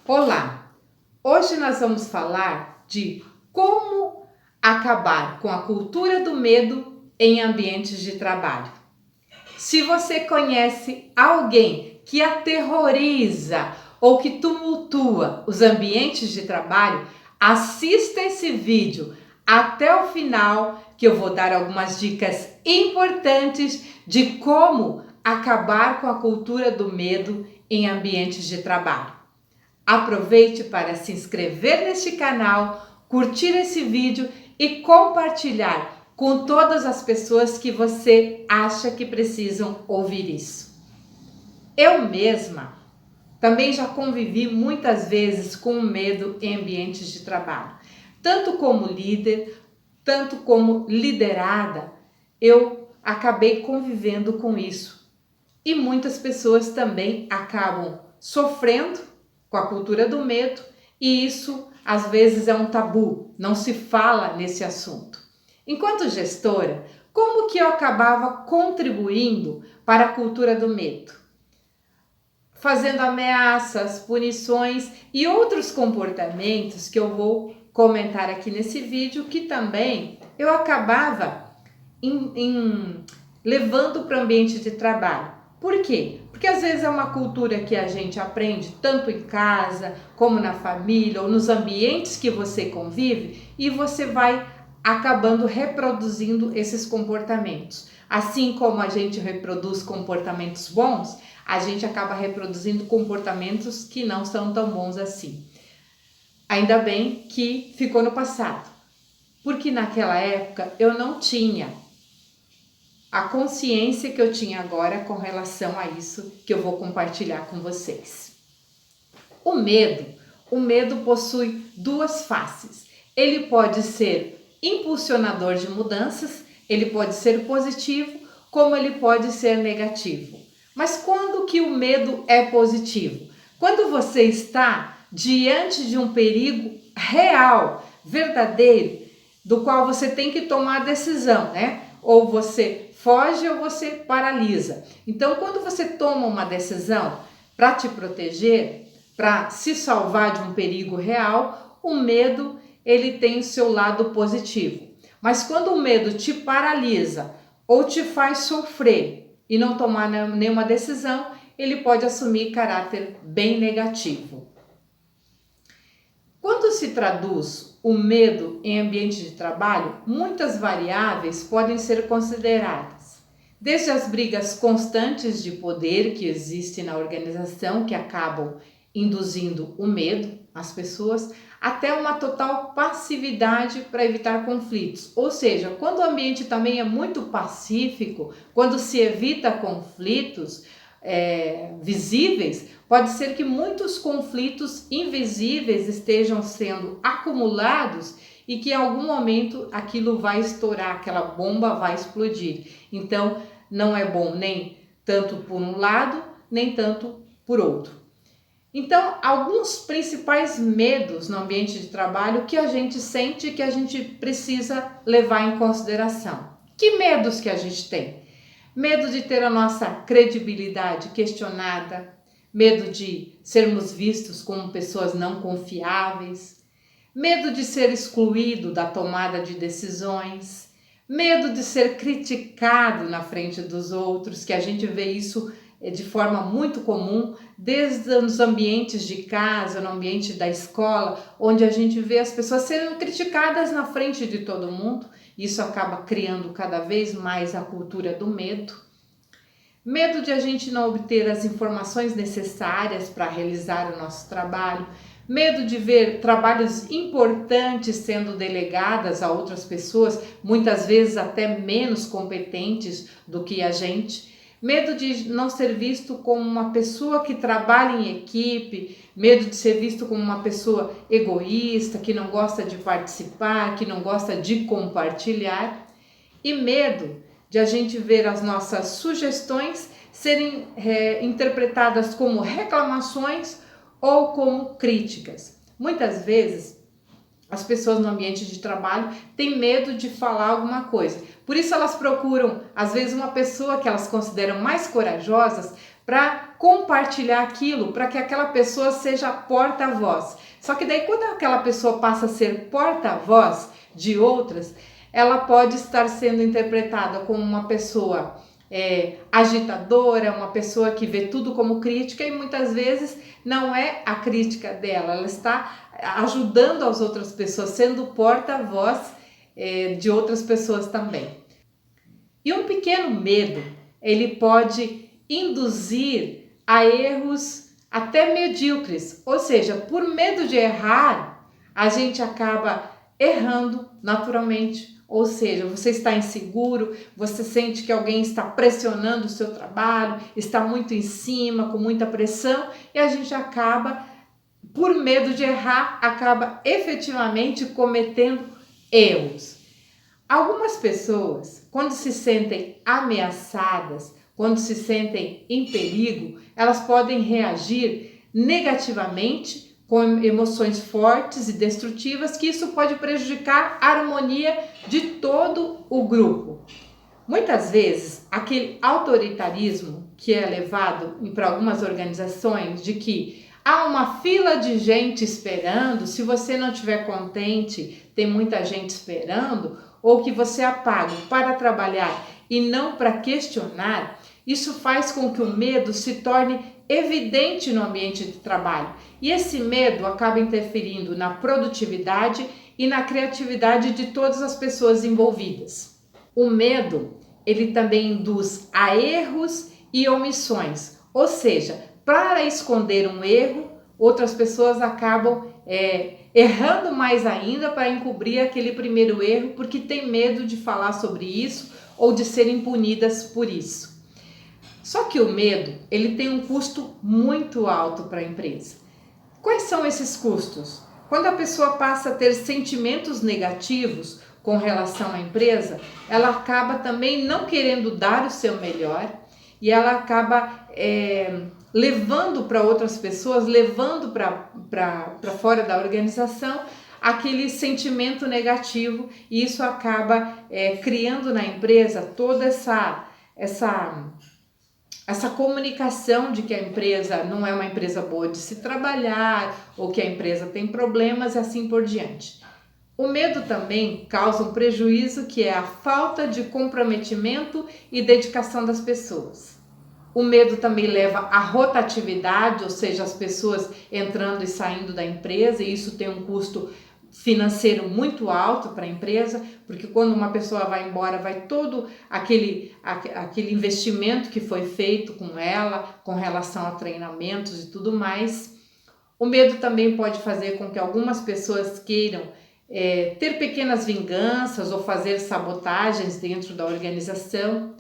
Olá! Hoje nós vamos falar de como acabar com a cultura do medo em ambientes de trabalho. Se você conhece alguém que aterroriza ou que tumultua os ambientes de trabalho, assista esse vídeo até o final, que eu vou dar algumas dicas importantes de como acabar com a cultura do medo em ambientes de trabalho. Aproveite para se inscrever neste canal, curtir esse vídeo e compartilhar com todas as pessoas que você acha que precisam ouvir isso. Eu mesma também já convivi muitas vezes com o medo em ambientes de trabalho. Tanto como líder, tanto como liderada, eu acabei convivendo com isso. E muitas pessoas também acabam sofrendo com a cultura do medo, e isso às vezes é um tabu, não se fala nesse assunto. Enquanto gestora, como que eu acabava contribuindo para a cultura do medo? Fazendo ameaças, punições e outros comportamentos que eu vou comentar aqui nesse vídeo, que também eu acabava levando para o ambiente de trabalho. Por quê? Porque às vezes é uma cultura que a gente aprende tanto em casa, como na família, ou nos ambientes que você convive, e você vai acabando reproduzindo esses comportamentos. Assim como a gente reproduz comportamentos bons, a gente acaba reproduzindo comportamentos que não são tão bons assim. Ainda bem que ficou no passado, porque naquela época eu não tinha a consciência que eu tinha agora com relação a isso que eu vou compartilhar com vocês. O medo possui duas faces. Ele pode ser impulsionador de mudanças, ele pode ser positivo, como ele pode ser negativo. Mas quando que o medo é positivo? Quando você está diante de um perigo real, verdadeiro, do qual você tem que tomar a decisão, né? Ou você foge ou você paralisa. Então, quando você toma uma decisão para te proteger, para se salvar de um perigo real, o medo ele tem o seu lado positivo. Mas quando o medo te paralisa ou te faz sofrer e não tomar nenhuma decisão, ele pode assumir caráter bem negativo. Quando se traduz o medo em ambiente de trabalho, muitas variáveis podem ser consideradas. Desde as brigas constantes de poder que existem na organização, que acabam induzindo o medo às pessoas, até uma total passividade para evitar conflitos. Ou seja, quando o ambiente também é muito pacífico, quando se evita conflitos visíveis, pode ser que muitos conflitos invisíveis estejam sendo acumulados e que em algum momento aquilo vai estourar, aquela bomba vai explodir. Então, não é bom nem tanto por um lado, nem tanto por outro. Então, alguns principais medos no ambiente de trabalho que a gente sente, que a gente precisa levar em consideração. Que medos que a gente tem? Medo de ter a nossa credibilidade questionada, medo de sermos vistos como pessoas não confiáveis, medo de ser excluído da tomada de decisões, medo de ser criticado na frente dos outros, que a gente vê isso de forma muito comum, desde os ambientes de casa, no ambiente da escola, onde a gente vê as pessoas sendo criticadas na frente de todo mundo. Isso acaba criando cada vez mais a cultura do medo. Medo de a gente não obter as informações necessárias para realizar o nosso trabalho. Medo de ver trabalhos importantes sendo delegadas a outras pessoas, muitas vezes até menos competentes do que a gente. Medo de não ser visto como uma pessoa que trabalha em equipe, medo de ser visto como uma pessoa egoísta, que não gosta de participar, que não gosta de compartilhar. E medo de a gente ver as nossas sugestões serem interpretadas como reclamações ou como críticas. Muitas vezes as pessoas no ambiente de trabalho têm medo de falar alguma coisa. Por isso elas procuram, às vezes, uma pessoa que elas consideram mais corajosas para compartilhar aquilo, para que aquela pessoa seja porta-voz. Só que daí quando aquela pessoa passa a ser porta-voz de outras, ela pode estar sendo interpretada como uma pessoa agitadora, uma pessoa que vê tudo como crítica, e muitas vezes não é a crítica dela, ela está ajudando as outras pessoas, sendo porta-voz de outras pessoas também. E um pequeno medo, ele pode induzir a erros até medíocres, ou seja, por medo de errar, a gente acaba errando naturalmente. Ou seja, você está inseguro, você sente que alguém está pressionando o seu trabalho, está muito em cima, com muita pressão, e a gente acaba, por medo de errar, acaba efetivamente cometendo erros. Algumas pessoas, quando se sentem ameaçadas, quando se sentem em perigo, elas podem reagir negativamente, com emoções fortes e destrutivas, que isso pode prejudicar a harmonia de todo o grupo. Muitas vezes, aquele autoritarismo que é levado para algumas organizações, de que há uma fila de gente esperando, se você não estiver contente, tem muita gente esperando, ou que você é pago para trabalhar e não para questionar, isso faz com que o medo se torne evidente no ambiente de trabalho. E esse medo acaba interferindo na produtividade e na criatividade de todas as pessoas envolvidas. O medo, ele também induz a erros e omissões, ou seja, para esconder um erro, outras pessoas acabam errando mais ainda para encobrir aquele primeiro erro, porque tem medo de falar sobre isso ou de serem punidas por isso. Só que o medo, ele tem um custo muito alto para a empresa. Quais são esses custos? Quando a pessoa passa a ter sentimentos negativos com relação à empresa, ela acaba também não querendo dar o seu melhor e ela acaba levando para outras pessoas, levando para fora da organização aquele sentimento negativo, e isso acaba criando na empresa toda essa comunicação de que a empresa não é uma empresa boa de se trabalhar, ou que a empresa tem problemas e assim por diante. O medo também causa um prejuízo, que é a falta de comprometimento e dedicação das pessoas. O medo também leva à rotatividade, ou seja, as pessoas entrando e saindo da empresa, e isso tem um custo financeiro muito alto para a empresa, porque quando uma pessoa vai embora, vai todo aquele investimento que foi feito com ela, com relação a treinamentos e tudo mais. O medo também pode fazer com que algumas pessoas queiram ter pequenas vinganças ou fazer sabotagens dentro da organização.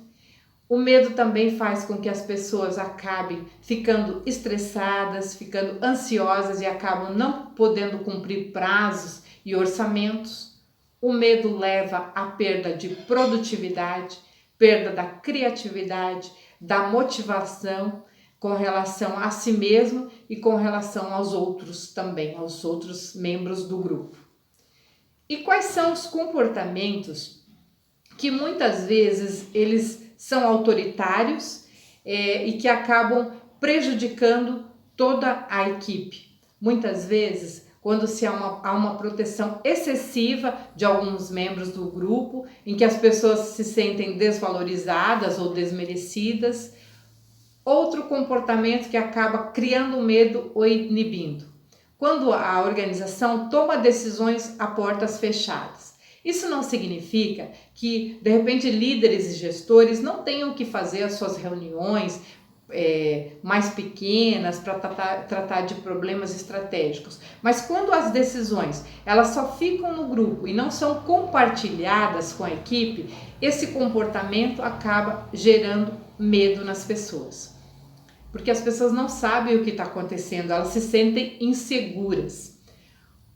O medo também faz com que as pessoas acabem ficando estressadas, ficando ansiosas e acabam não podendo cumprir prazos e orçamentos. O medo leva à perda de produtividade, perda da criatividade, da motivação com relação a si mesmo e com relação aos outros também, aos outros membros do grupo. E quais são os comportamentos que muitas vezes eles são autoritários e que acabam prejudicando toda a equipe? Muitas vezes, quando há uma proteção excessiva de alguns membros do grupo, em que as pessoas se sentem desvalorizadas ou desmerecidas. Outro comportamento que acaba criando medo ou inibindo, quando a organização toma decisões a portas fechadas. Isso não significa que, de repente, líderes e gestores não tenham que fazer as suas reuniões mais pequenas para tratar de problemas estratégicos. Mas quando as decisões elas só ficam no grupo e não são compartilhadas com a equipe, esse comportamento acaba gerando medo nas pessoas. Porque as pessoas não sabem o que está acontecendo, elas se sentem inseguras.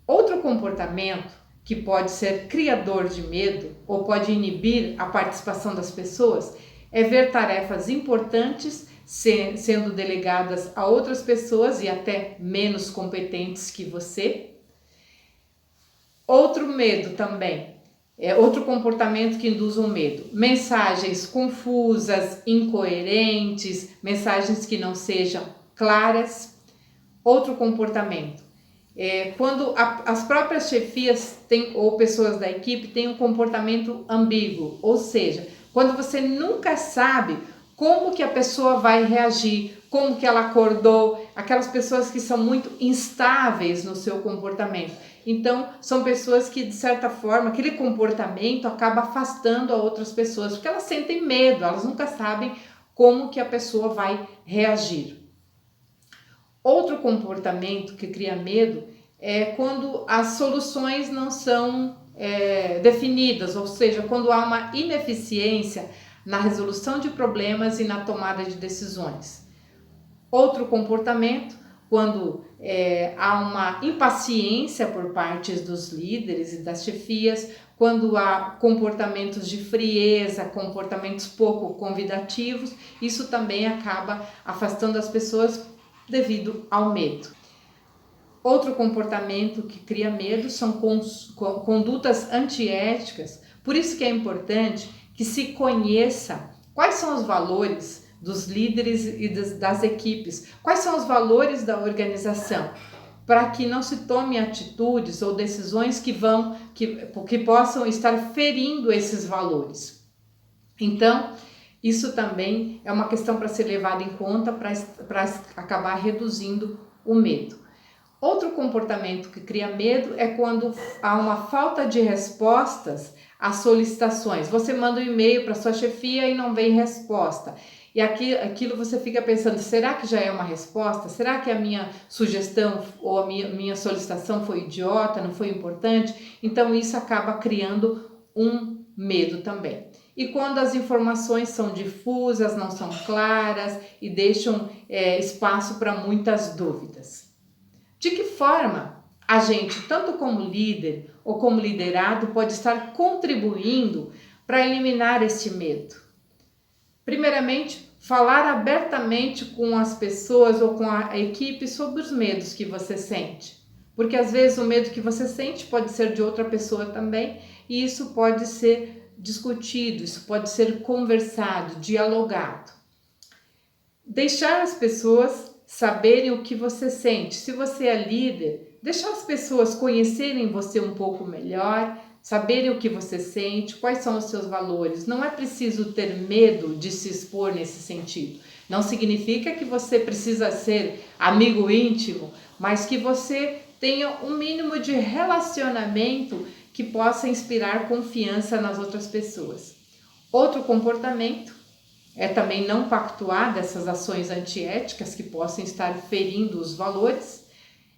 Outro comportamento que pode ser criador de medo ou pode inibir a participação das pessoas é ver tarefas importantes sendo delegadas a outras pessoas e até menos competentes que você. Outro medo também, outro comportamento que induz um medo: mensagens confusas, incoerentes, mensagens que não sejam claras. Outro comportamento, quando as próprias chefias ou pessoas da equipe têm um comportamento ambíguo, ou seja, quando você nunca sabe como que a pessoa vai reagir, como que ela acordou, aquelas pessoas que são muito instáveis no seu comportamento. Então, são pessoas que, de certa forma, aquele comportamento acaba afastando a outras pessoas, porque elas sentem medo, elas nunca sabem como que a pessoa vai reagir. Outro comportamento que cria medo é quando as soluções não são definidas, ou seja, quando há uma ineficiência na resolução de problemas e na tomada de decisões. Outro comportamento, quando há uma impaciência por parte dos líderes e das chefias, quando há comportamentos de frieza, comportamentos pouco convidativos, isso também acaba afastando as pessoas devido ao medo. Outro comportamento que cria medo são condutas antiéticas, por isso que é importante que se conheça quais são os valores dos líderes e das equipes, quais são os valores da organização, para que não se tome atitudes ou decisões que possam estar ferindo esses valores. Então, isso também é uma questão para ser levada em conta para acabar reduzindo o medo. Outro comportamento que cria medo é quando há uma falta de respostas às solicitações. Você manda um e-mail para sua chefia e não vem resposta. E aquilo você fica pensando, será que já é uma resposta? Será que a minha sugestão ou a minha solicitação foi idiota, não foi importante? Então isso acaba criando um medo também. E quando as informações são difusas, não são claras e deixam espaço para muitas dúvidas. De que forma a gente, tanto como líder ou como liderado, pode estar contribuindo para eliminar este medo? Primeiramente, falar abertamente com as pessoas ou com a equipe sobre os medos que você sente. Porque às vezes o medo que você sente pode ser de outra pessoa também, e isso pode ser discutido, isso pode ser conversado, dialogado. Deixar as pessoas saberem o que você sente. Se você é líder, deixar as pessoas conhecerem você um pouco melhor, saberem o que você sente, quais são os seus valores. Não é preciso ter medo de se expor nesse sentido. Não significa que você precisa ser amigo íntimo, mas que você tenha um mínimo de relacionamento que possa inspirar confiança nas outras pessoas. Outro comportamento é também não pactuar dessas ações antiéticas que possam estar ferindo os valores.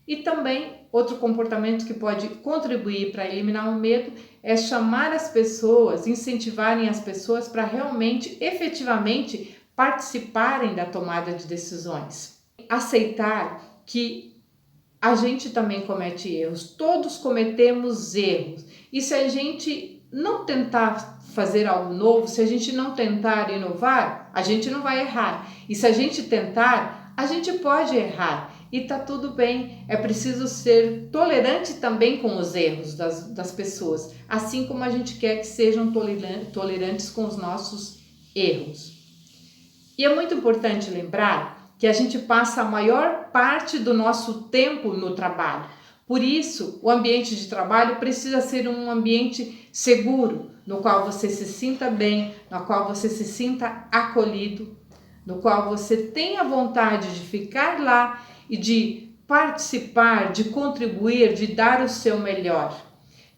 E também outro comportamento que pode contribuir para eliminar o medo é chamar as pessoas, incentivarem as pessoas para realmente, efetivamente, participarem da tomada de decisões. Aceitar que a gente também comete erros, todos cometemos erros. E se a gente não tentar fazer algo novo, se a gente não tentar inovar, a gente não vai errar. E se a gente tentar, a gente pode errar. E tá tudo bem, é preciso ser tolerante também com os erros das pessoas, assim como a gente quer que sejam tolerantes com os nossos erros. E é muito importante lembrar que a gente passa a maior parte do nosso tempo no trabalho. Por isso, o ambiente de trabalho precisa ser um ambiente seguro, no qual você se sinta bem, no qual você se sinta acolhido, no qual você tenha vontade de ficar lá e de participar, de contribuir, de dar o seu melhor.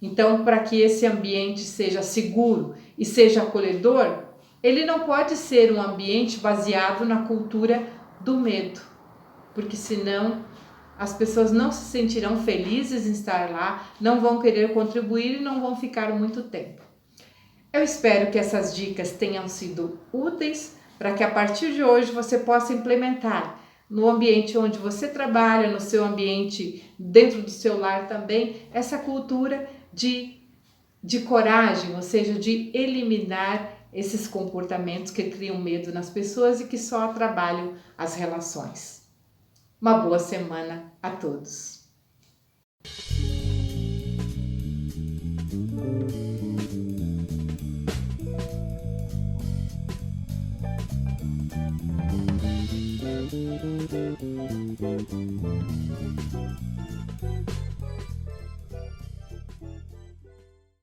Então, para que esse ambiente seja seguro e seja acolhedor, ele não pode ser um ambiente baseado na cultura do medo, porque senão as pessoas não se sentirão felizes em estar lá, não vão querer contribuir e não vão ficar muito tempo. Eu espero que essas dicas tenham sido úteis para que a partir de hoje você possa implementar no ambiente onde você trabalha, no seu ambiente, dentro do seu lar também, essa cultura de coragem, ou seja, de eliminar esses comportamentos que criam medo nas pessoas e que só atrapalham as relações. Uma boa semana a todos!